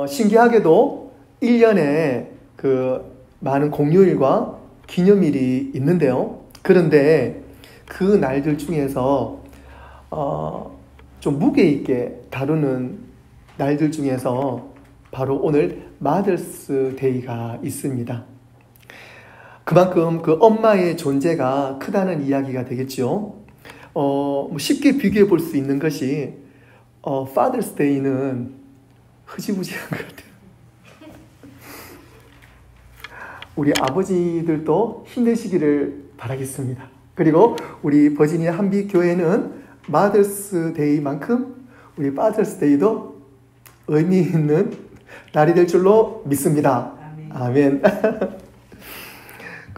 신기하게도 1년에 그 많은 공휴일과 기념일이 있는데요. 그런데 그 날들 중에서 좀 무게 있게 다루는 날들 중에서 바로 오늘 마더스 데이가 있습니다. 그만큼 그 엄마의 존재가 크다는 이야기가 되겠죠. 쉽게 비교해 볼 수 있는 것이 Father's Day는 흐지부지한 것 같아요. 우리 아버지들도 힘내시기를 바라겠습니다. 그리고 우리 버지니아 한빛교회는 마더스 데이만큼 우리 Father's Day도 의미 있는 날이 될 줄로 믿습니다. 아멘.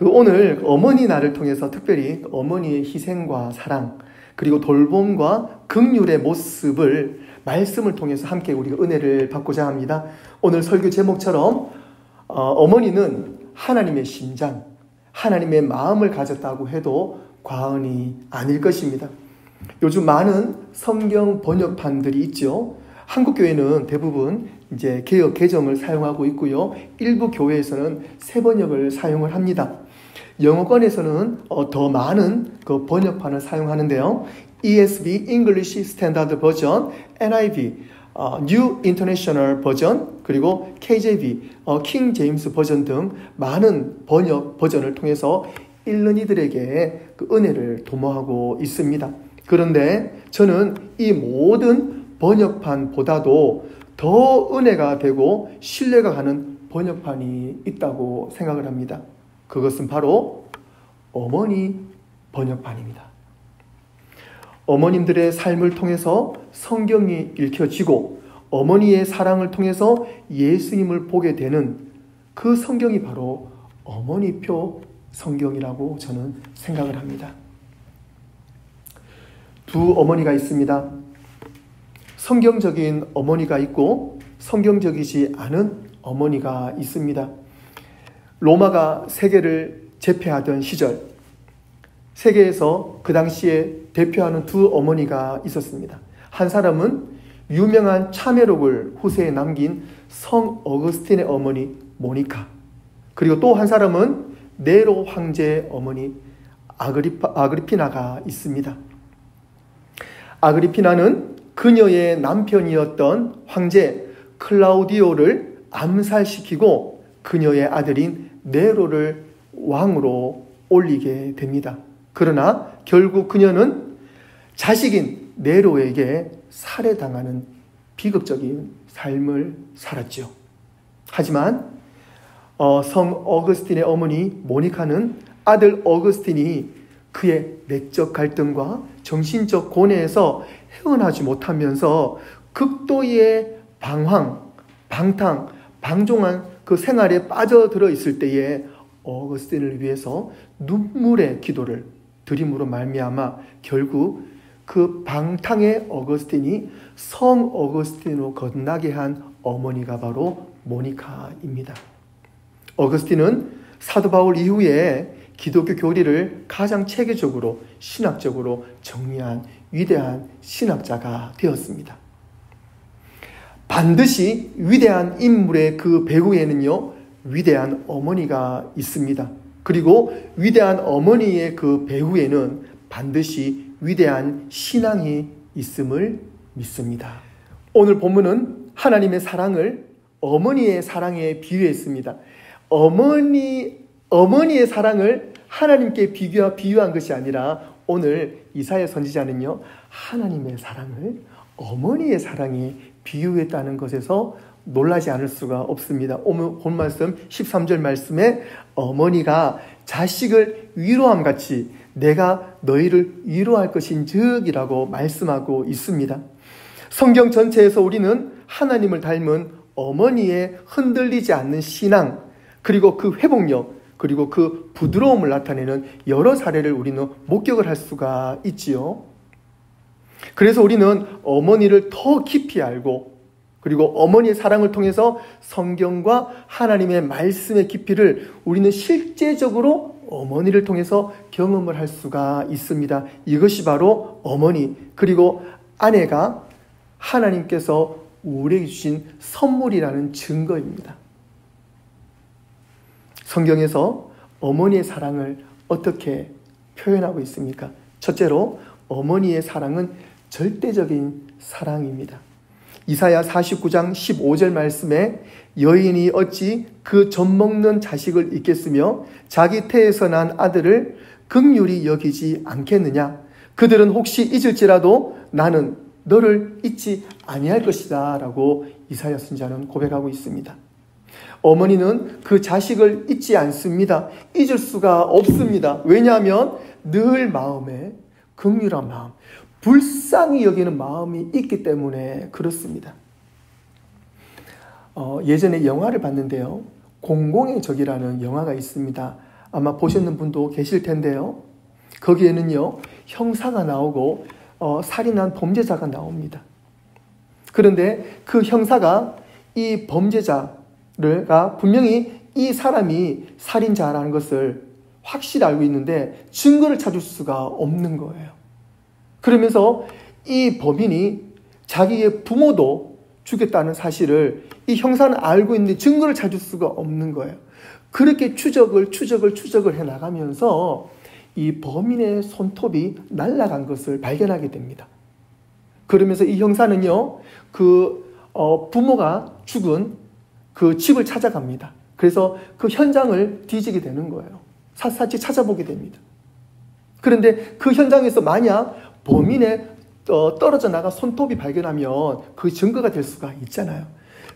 오늘 어머니 날을 통해서 특별히 어머니의 희생과 사랑 그리고 돌봄과 긍휼의 모습을 말씀을 통해서 함께 우리가 은혜를 받고자 합니다. 오늘 설교 제목처럼 어머니는 하나님의 심장, 하나님의 마음을 가졌다고 해도 과언이 아닐 것입니다. 요즘 많은 성경 번역판들이 있죠. 한국 교회는 대부분 이제 개역 개정을 사용하고 있고요. 일부 교회에서는 새 번역을 사용을 합니다. 영어권에서는 더 많은 그 번역판을 사용하는데요. ESV, English Standard Version, NIV, New International Version, 그리고 KJV, King James 버전 등 많은 번역 버전을 통해서 읽는 이들에게 그 은혜를 도모하고 있습니다. 그런데 저는 이 모든 번역판보다도 더 은혜가 되고 신뢰가 가는 번역판이 있다고 생각을 합니다. 그것은 바로 어머니 번역판입니다. 어머님들의 삶을 통해서 성경이 읽혀지고 어머니의 사랑을 통해서 예수님을 보게 되는 그 성경이 바로 어머니표 성경이라고 저는 생각을 합니다. 두 어머니가 있습니다. 성경적인 어머니가 있고 성경적이지 않은 어머니가 있습니다. 로마가 세계를 제패하던 시절, 세계에서 그 당시에 대표하는 두 어머니가 있었습니다. 한 사람은 유명한 참회록을 후세에 남긴 성 어거스틴의 어머니 모니카, 그리고 또 한 사람은 네로 황제의 어머니 아그리피나가 있습니다. 아그리피나는 그녀의 남편이었던 황제 클라우디오를 암살시키고 그녀의 아들인 네로를 왕으로 올리게 됩니다. 그러나 결국 그녀는 자식인 네로에게 살해당하는 비극적인 삶을 살았죠. 하지만 성 어거스틴의 어머니 모니카는 아들 어거스틴이 그의 내적 갈등과 정신적 고뇌에서 헤어나지 못하면서 극도의 방황, 방탕, 방종한 그 생활에 빠져들어 있을 때에 어거스틴을 위해서 눈물의 기도를 드림으로 말미암아 결국 그 방탕의 어거스틴이 성 어거스틴으로 건너게 한 어머니가 바로 모니카입니다. 어거스틴은 사도 바울 이후에 기독교 교리를 가장 체계적으로 신학적으로 정리한 위대한 신학자가 되었습니다. 반드시 위대한 인물의 그 배후에는요, 위대한 어머니가 있습니다. 그리고 위대한 어머니의 그 배후에는 반드시 위대한 신앙이 있음을 믿습니다. 오늘 본문은 하나님의 사랑을 어머니의 사랑에 비유했습니다. 어머니의 사랑을 하나님께 비유한 것이 아니라 오늘 이사야 선지자는요, 하나님의 사랑을 어머니의 사랑에 비유했다는 것에서 놀라지 않을 수가 없습니다. 오늘 본 말씀 13절 말씀에 어머니가 자식을 위로함 같이 내가 너희를 위로할 것인즉이라고 말씀하고 있습니다. 성경 전체에서 우리는 하나님을 닮은 어머니의 흔들리지 않는 신앙, 그리고 그 회복력, 그리고 그 부드러움을 나타내는 여러 사례를 우리는 목격을 할 수가 있지요. 그래서 우리는 어머니를 더 깊이 알고, 그리고 어머니의 사랑을 통해서 성경과 하나님의 말씀의 깊이를 우리는 실제적으로 어머니를 통해서 경험을 할 수가 있습니다. 이것이 바로 어머니, 그리고 아내가 하나님께서 우리에게 주신 선물이라는 증거입니다. 성경에서 어머니의 사랑을 어떻게 표현하고 있습니까? 첫째로 어머니의 사랑은 절대적인 사랑입니다. 이사야 49장 15절 말씀에 여인이 어찌 그 젖먹는 자식을 잊겠으며 자기 태에서 난 아들을 긍휼히 여기지 않겠느냐. 그들은 혹시 잊을지라도 나는 너를 잊지 아니할 것이다 라고 이사야 선지자는 고백하고 있습니다. 어머니는 그 자식을 잊지 않습니다. 잊을 수가 없습니다. 왜냐하면 늘 마음에 긍휼한 마음, 불쌍히 여기는 마음이 있기 때문에 그렇습니다. 예전에 영화를 봤는데요. 공공의 적이라는 영화가 있습니다. 아마 보셨는 분도 계실 텐데요. 거기에는요, 형사가 나오고 살인한 범죄자가 나옵니다. 그런데 그 형사가 이 범죄자가 분명히 이 사람이 살인자라는 것을 확실히 알고 있는데 증거를 찾을 수가 없는 거예요. 그러면서 이 범인이 자기의 부모도 죽였다는 사실을 이 형사는 알고 있는데 증거를 찾을 수가 없는 거예요. 그렇게 추적을 해나가면서 이 범인의 손톱이 날아간 것을 발견하게 됩니다. 그러면서 이 형사는요, 부모가 죽은 그 집을 찾아갑니다. 그래서 그 현장을 뒤지게 되는 거예요. 샅샅이 찾아보게 됩니다. 그런데 그 현장에서 만약 범인의 떨어져 나간 손톱이 발견하면 그 증거가 될 수가 있잖아요.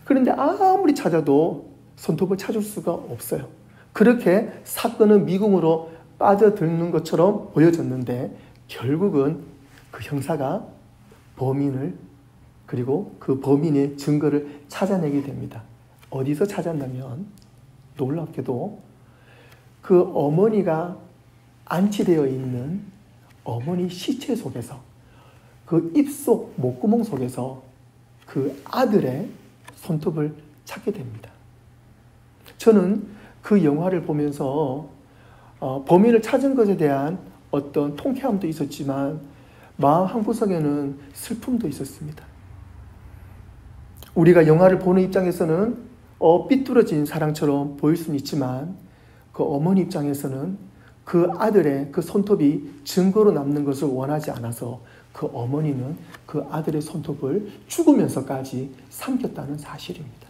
그런데 아무리 찾아도 손톱을 찾을 수가 없어요. 그렇게 사건은 미궁으로 빠져드는 것처럼 보여졌는데 결국은 그 형사가 범인을 그리고 그 범인의 증거를 찾아내게 됩니다. 어디서 찾았냐면 놀랍게도 그 어머니가 안치되어 있는 어머니 시체 속에서 그 입속 목구멍 속에서 그 아들의 손톱을 찾게 됩니다. 저는 그 영화를 보면서 범인을 찾은 것에 대한 어떤 통쾌함도 있었지만 마음 한구석에는 슬픔도 있었습니다. 우리가 영화를 보는 입장에서는 삐뚤어진 사랑처럼 보일 수는 있지만 그 어머니 입장에서는 그 아들의 그 손톱이 증거로 남는 것을 원하지 않아서 그 어머니는 그 아들의 손톱을 죽으면서까지 삼켰다는 사실입니다.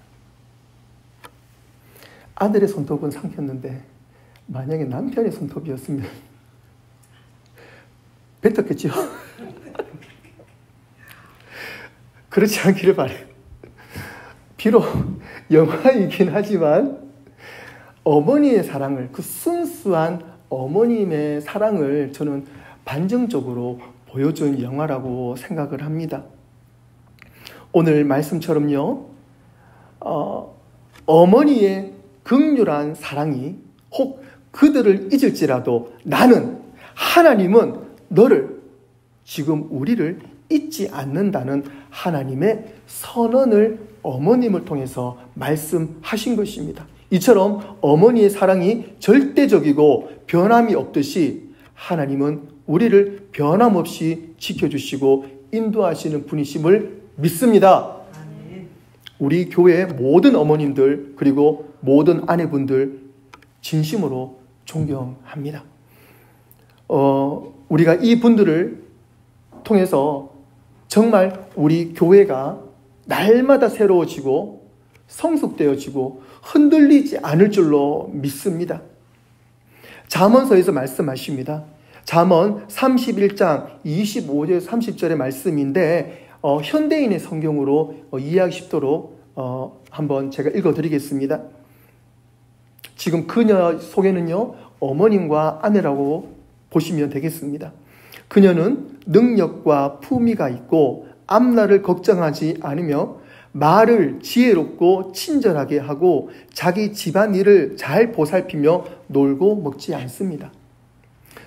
아들의 손톱은 삼켰는데 만약에 남편의 손톱이었으면 뱉었겠죠. 그렇지 않기를 바라요. 비록 영화이긴 하지만 어머니의 사랑을, 그 순수한 어머님의 사랑을 저는 반증적으로 보여준 영화라고 생각을 합니다. 오늘 말씀처럼요, 어머니의 긍휼한 사랑이 혹 그들을 잊을지라도 나는, 하나님은 너를, 지금 우리를 잊지 않는다는 하나님의 선언을 어머님을 통해서 말씀하신 것입니다. 이처럼 어머니의 사랑이 절대적이고 변함이 없듯이 하나님은 우리를 변함없이 지켜주시고 인도하시는 분이심을 믿습니다. 우리 교회의 모든 어머님들 그리고 모든 아내분들 진심으로 존경합니다. 우리가 이 분들을 통해서 정말 우리 교회가 날마다 새로워지고 성숙되어지고 흔들리지 않을 줄로 믿습니다. 잠언서에서 말씀하십니다. 잠언 31장 25절 30절의 말씀인데 현대인의 성경으로 이해하기 쉽도록 한번 제가 읽어드리겠습니다. 지금 그녀 속에는요, 어머님과 아내라고 보시면 되겠습니다. 그녀는 능력과 품위가 있고 앞날을 걱정하지 않으며 말을 지혜롭고 친절하게 하고 자기 집안일을 잘 보살피며 놀고 먹지 않습니다.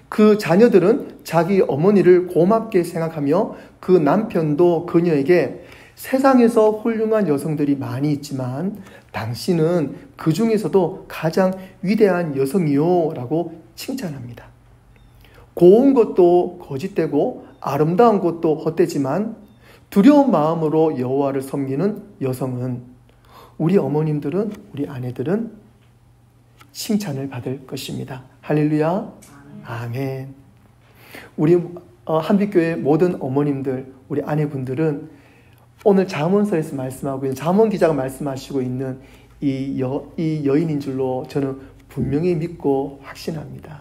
그 자녀들은 자기 어머니를 고맙게 생각하며 그 남편도 그녀에게 세상에서 훌륭한 여성들이 많이 있지만 당신은 그 중에서도 가장 위대한 여성이요 라고 칭찬합니다. 고운 것도 거짓되고 아름다운 것도 헛되지만 두려운 마음으로 여호와를 섬기는 여성은, 우리 어머님들은, 우리 아내들은 칭찬을 받을 것입니다. 할렐루야. 아멘. 우리 한빛교회 모든 어머님들, 우리 아내분들은 오늘 잠언서에서 말씀하고 있는, 잠언 기자가 말씀하시고 있는 이 여인인 줄로 저는 분명히 믿고 확신합니다.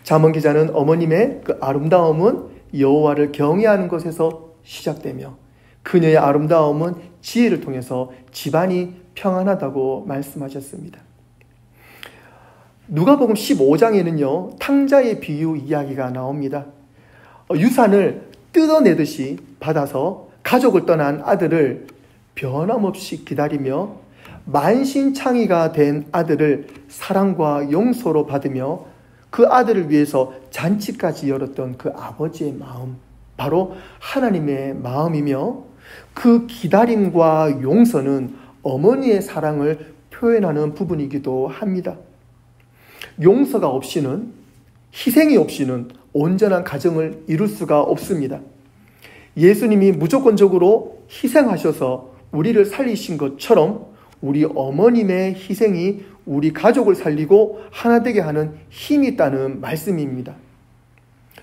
잠언 기자는 어머님의 그 아름다움은 여호와를 경외하는 것에서 시작되며 그녀의 아름다움은 지혜를 통해서 집안이 평안하다고 말씀하셨습니다. 누가복음 15장에는요, 탕자의 비유 이야기가 나옵니다. 유산을 뜯어내듯이 받아서 가족을 떠난 아들을 변함없이 기다리며 만신창이가 된 아들을 사랑과 용서로 받으며 그 아들을 위해서 잔치까지 열었던 그 아버지의 마음, 바로 하나님의 마음이며, 그 기다림과 용서는 어머니의 사랑을 표현하는 부분이기도 합니다. 용서가 없이는, 희생이 없이는 온전한 가정을 이룰 수가 없습니다. 예수님이 무조건적으로 희생하셔서 우리를 살리신 것처럼 우리 어머님의 희생이 우리 가족을 살리고 하나 되게 하는 힘이 있다는 말씀입니다.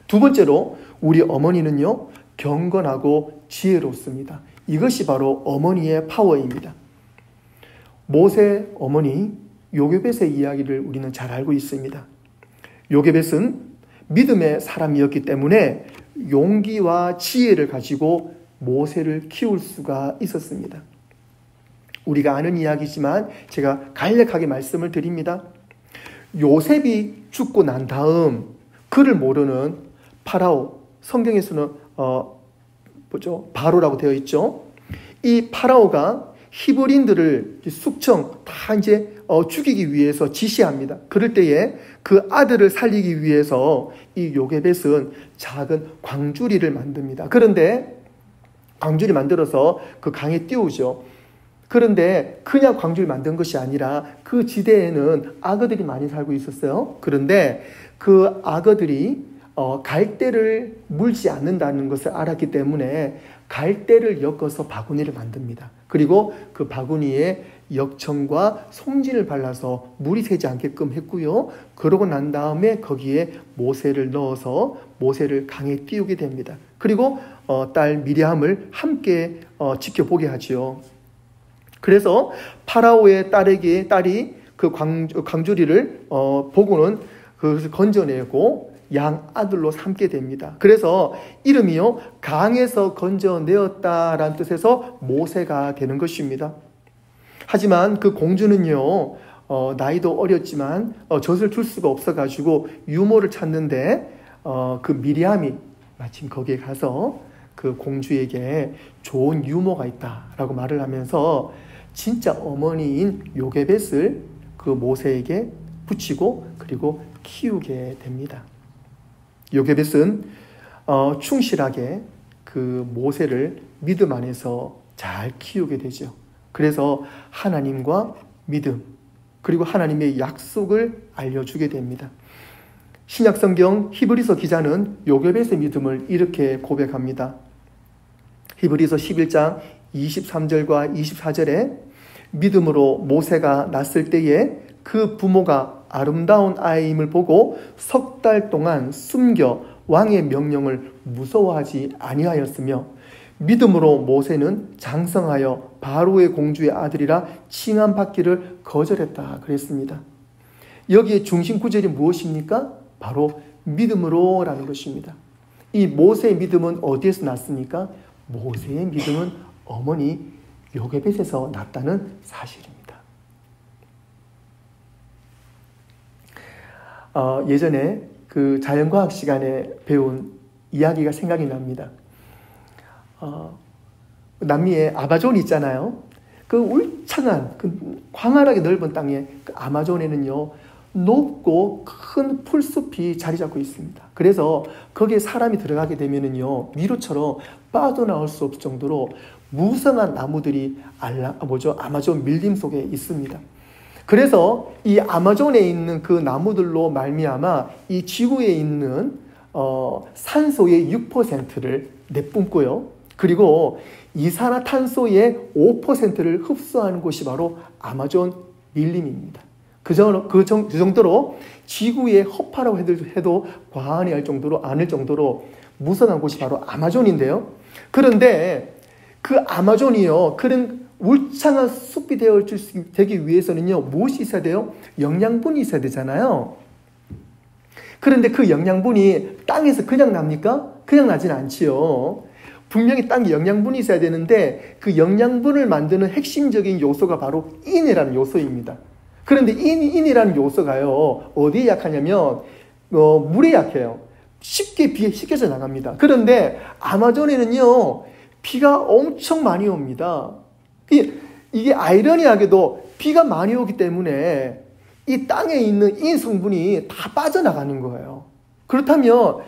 두 번째로, 우리 어머니는요, 경건하고 지혜롭습니다. 이것이 바로 어머니의 파워입니다. 모세 어머니 요게벳의 이야기를 우리는 잘 알고 있습니다. 요게벳은 믿음의 사람이었기 때문에 용기와 지혜를 가지고 모세를 키울 수가 있었습니다. 우리가 아는 이야기지만 제가 간략하게 말씀을 드립니다. 요셉이 죽고 난 다음 그를 모르는 파라오, 성경에서는 바로라고 되어 있죠. 이 파라오가 히브리인들을 숙청 다 이제 죽이기 위해서 지시합니다. 그럴 때에 그 아들을 살리기 위해서 이 요게벳은 작은 광주리를 만듭니다. 그런데 광주리 만들어서 그 강에 띄우죠. 그런데 그냥 광주를 만든 것이 아니라 그 지대에는 악어들이 많이 살고 있었어요. 그런데 그 악어들이 갈대를 물지 않는다는 것을 알았기 때문에 갈대를 엮어서 바구니를 만듭니다. 그리고 그 바구니에 역청과 송진을 발라서 물이 새지 않게끔 했고요. 그러고 난 다음에 거기에 모세를 넣어서 모세를 강에 띄우게 됩니다. 그리고 딸 미리암을 함께 지켜보게 하지요. 그래서 파라오의 딸이 그 광주리를 보고는 그것을 건져내고 양 아들로 삼게 됩니다. 그래서 이름이요, 강에서 건져내었다라는 뜻에서 모세가 되는 것입니다. 하지만 그 공주는요, 나이도 어렸지만 젖을 줄 수가 없어가지고 유모를 찾는데 그 미리암이 마침 거기에 가서 그 공주에게 좋은 유모가 있다라고 말을 하면서 진짜 어머니인 요게벳을 그 모세에게 붙이고 그리고 키우게 됩니다. 요게벳은 충실하게 그 모세를 믿음 안에서 잘 키우게 되죠. 그래서 하나님과 믿음, 그리고 하나님의 약속을 알려주게 됩니다. 신약성경 히브리서 기자는 요게벳의 믿음을 이렇게 고백합니다. 히브리서 11장 23절과 24절에 믿음으로 모세가 낳았을 때에 그 부모가 아름다운 아이임을 보고 석 달 동안 숨겨 왕의 명령을 무서워하지 아니하였으며 믿음으로 모세는 장성하여 바로의 공주의 아들이라 칭함받기를 거절했다 그랬습니다. 여기에 중심 구절이 무엇입니까? 바로 믿음으로라는 것입니다. 이 모세의 믿음은 어디에서 났습니까? 모세의 믿음은 어머니 요게벳에서 났다는 사실입니다. 예전에 그 자연과학 시간에 배운 이야기가 생각이 납니다. 남미에 아마존이 있잖아요. 그 울창한 그 광활하게 넓은 땅에 그 아마존에는요, 높고 큰 풀숲이 자리 잡고 있습니다. 그래서 거기에 사람이 들어가게 되면은요, 미로처럼 빠져나올 수 없을 정도로 무성한 나무들이 아마존 밀림 속에 있습니다. 그래서 이 아마존에 있는 그 나무들로 말미암아 이 지구에 있는 산소의 6%를 내뿜고요. 그리고 이산화탄소의 5%를 흡수하는 곳이 바로 아마존 밀림입니다. 그 정도로 지구의 허파라고 해도 과언이 아닐 정도로 무성한 곳이 바로 아마존인데요. 그런데 그 아마존이요, 그런 울창한 숲이 되기 위해서는요, 무엇이 있어야 돼요? 영양분이 있어야 되잖아요. 그런데 그 영양분이 땅에서 그냥 납니까? 그냥 나진 않지요. 분명히 땅에 영양분이 있어야 되는데 그 영양분을 만드는 핵심적인 요소가 바로 인이라는 요소입니다. 그런데 인이라는 요소가요, 어디에 약하냐면 물에 약해요. 쉽게 비에 씻겨져 나갑니다. 그런데 아마존에는요, 비가 엄청 많이 옵니다. 이게 아이러니하게도 비가 많이 오기 때문에 이 땅에 있는 인 성분이 다 빠져나가는 거예요. 그렇다면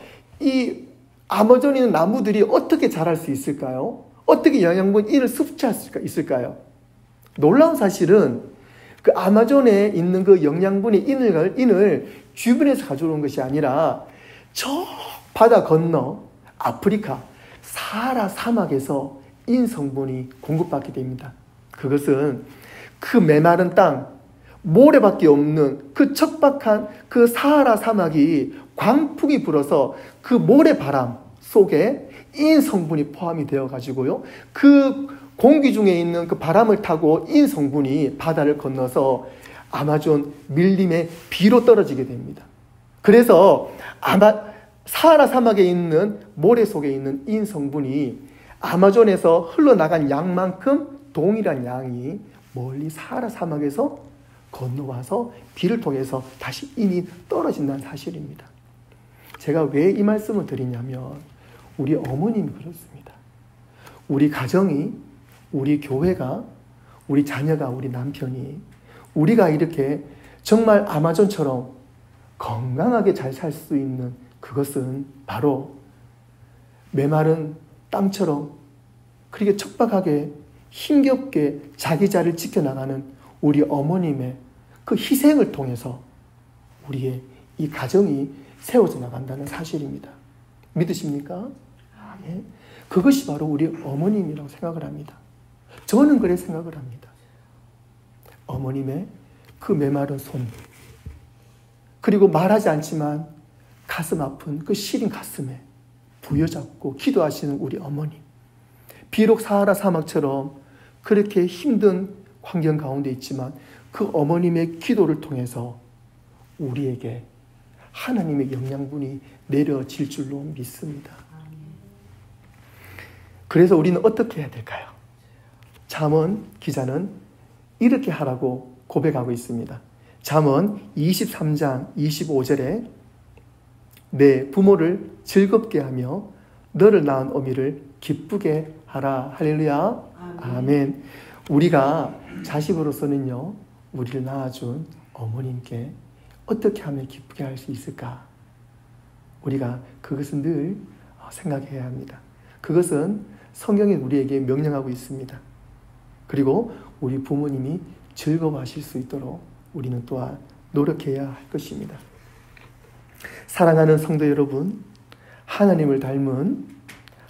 이 아마존에 있는 나무들이 어떻게 자랄 수 있을까요? 어떻게 영양분 인을 섭취할 수 있을까요? 놀라운 사실은 그 아마존에 있는 그 영양분의 인을 주변에서 가져오는 것이 아니라 저 바다 건너 아프리카 사하라 사막에서 인 성분이 공급받게 됩니다. 그것은 그 메마른 땅, 모래밖에 없는 그 척박한 그 사하라 사막이 광풍이 불어서 그 모래바람 속에 인 성분이 포함이 되어 가지고요, 그 공기 중에 있는 그 바람을 타고 인 성분이 바다를 건너서 아마존 밀림의 비로 떨어지게 됩니다. 그래서 사하라 사막에 있는 모래 속에 있는 인 성분이 아마존에서 흘러나간 양만큼 동일한 양이 멀리 사하라 사막에서 건너와서 비를 통해서 다시 인이 떨어진다는 사실입니다. 제가 왜 이 말씀을 드리냐면 우리 어머님이 그렇습니다. 우리 가정이, 우리 교회가, 우리 자녀가, 우리 남편이, 우리가 이렇게 정말 아마존처럼 건강하게 잘 살 수 있는 그것은 바로 메마른 땅처럼 그렇게 척박하게 힘겹게 자기 자리를 지켜나가는 우리 어머님의 그 희생을 통해서 우리의 이 가정이 세워져 나간다는 사실입니다. 믿으십니까? 예. 그것이 바로 우리 어머님이라고 생각을 합니다. 저는 그래 생각을 합니다. 어머님의 그 메마른 손, 그리고 말하지 않지만 가슴 아픈 그 시린 가슴에 부여잡고 기도하시는 우리 어머님. 비록 사하라 사막처럼 그렇게 힘든 환경 가운데 있지만 그 어머님의 기도를 통해서 우리에게 하나님의 영양분이 내려질 줄로 믿습니다. 그래서 우리는 어떻게 해야 될까요? 잠언 기자는 이렇게 하라고 고백하고 있습니다. 잠언 23장 25절에 내 부모를 즐겁게 하며 너를 낳은 어미를 기쁘게 하라. 할렐루야. 아멘. 우리가 자식으로서는요, 우리를 낳아준 어머님께 어떻게 하면 기쁘게 할 수 있을까? 우리가 그것은 늘 생각해야 합니다. 그것은 성경이 우리에게 명령하고 있습니다. 그리고 우리 부모님이 즐거워하실 수 있도록 우리는 또한 노력해야 할 것입니다. 사랑하는 성도 여러분, 하나님을 닮은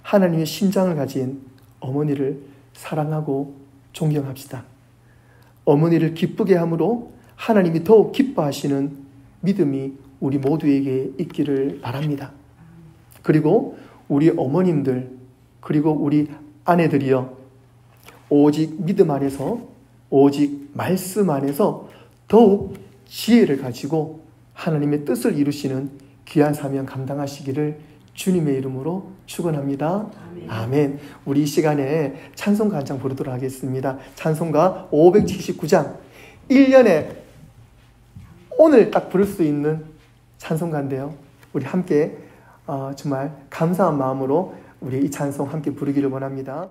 하나님의 심장을 가진 어머니를 사랑하고 존경합시다. 어머니를 기쁘게 함으로 하나님이 더욱 기뻐하시는 믿음이 우리 모두에게 있기를 바랍니다. 그리고 우리 어머님들, 그리고 우리 아내들이여, 오직 믿음 안에서, 오직 말씀 안에서 더욱 지혜를 가지고 하나님의 뜻을 이루시는 귀한 사명 감당하시기를 주님의 이름으로 축원합니다. 아멘. 우리 이 시간에 찬송가 한 장 부르도록 하겠습니다. 찬송가 579장. 1년에 오늘 딱 부를 수 있는 찬송가인데요. 우리 함께 정말 감사한 마음으로 우리 이 찬송 함께 부르기를 원합니다.